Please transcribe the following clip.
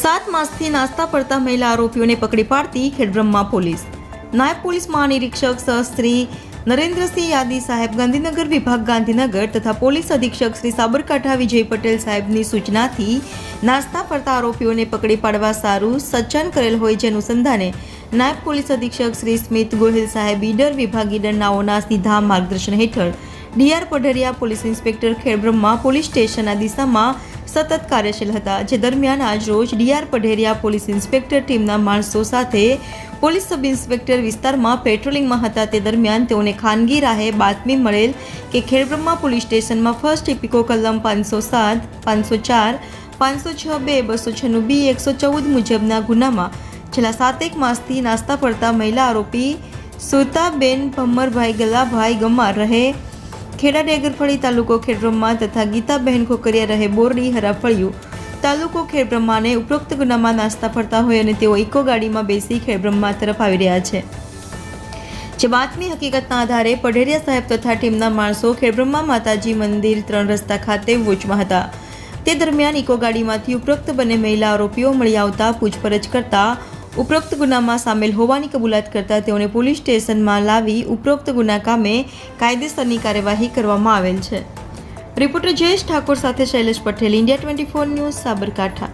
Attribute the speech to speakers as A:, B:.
A: 7 માસથી નાસ્તા પડતા મહિલા આરોપીઓને પકડી પાડતી ખેડબ્રહ્મા પોલીસ. નાયબ પોલીસ મહાનિરીક્ષક સહ શ્રી નરેન્દ્રસિંહ યાદી સાહેબ ગાંધીનગર વિભાગ ગાંધીનગર તથા પોલીસ અધિક્ષક શ્રી સાબરકાંઠા વિજય પટેલ સાહેબની સૂચનાથી નાસ્તા પડતા આરોપીઓને પકડી પાડવા સારું સજ્જન કરેલ હોય જે અનુસંધાને નાયબ પોલીસ અધિક્ષક શ્રી સ્મિત ગોહિલ સાહેબ ઈડર વિભાગ ઈડરનાઓના સીધા માર્ગદર્શન હેઠળ DR Padhariya police inspector Khedbrahma police સ્ટેશનના દિશામાં સતત કાર્યશીલ હતા. જે દરમિયાન આજ રોજ ડીઆર પઢેરિયા પોલીસ ઇન્સ્પેક્ટર ટીમના માણસો સાથે પોલીસ સબ ઇન્સ્પેક્ટર વિસ્તારમાં પેટ્રોલિંગમાં હતા. તે દરમિયાન તેઓને ખાનગી રાહે બાતમી મળેલ કે ખેડબ્રહ્મા પોલીસ સ્ટેશનમાં ફર્સ્ટ ઇપિકો કલમ 507, 504, 506(2), 296(b), 114 મુજબના ગુનામાં છેલ્લા 7 માસથી નાસ્તા પડતા મહિલા આરોપી સુરતાબેન ભમરભાઈ ગલાભાઈ ગમાર રહે ખેડા ડેગરફળી તાલુકો ખેડબ્રહ્મા તથા ગીતાબહેન ખોકરિયા રહે બોરડી હરાફળિયું તાલુકો ખેડબ્રહ્માને ઉપરોક્ત ગુનામાં નાસ્તા પડતા હોય અને તેઓ ઇકો ગાડીમાં બેસી ખેડબ્રહ્મા તરફ આવી રહ્યા છે. જે બાતમી હકીકતના આધારે પઢેરિયા સાહેબ તથા ટીમના માણસો ખેડબ્રહ્મા માતાજી મંદિર 3 રસ્તા ખાતે વોચમાં હતા. તે દરમિયાન ઇકો ગાડીમાંથી ઉપરોક્ત બંને મહિલા આરોપીઓ મળી આવતા પૂછપરછ કરતા ઉપરોક્ત ગુનામાં સામેલ હોવાની કબૂલાત કરતા તેઓને પોલીસ સ્ટેશનમાં લાવી ઉપરોક્ત ગુના કામે કાયદેસરની કાર્યવાહી કરવામાં આવેલ છે. રિપોર્ટર જયેશ ઠાકોર સાથે શૈલેષ પટેલ, ઇન્ડિયા 24 ન્યૂઝ, સાબરકાંઠા.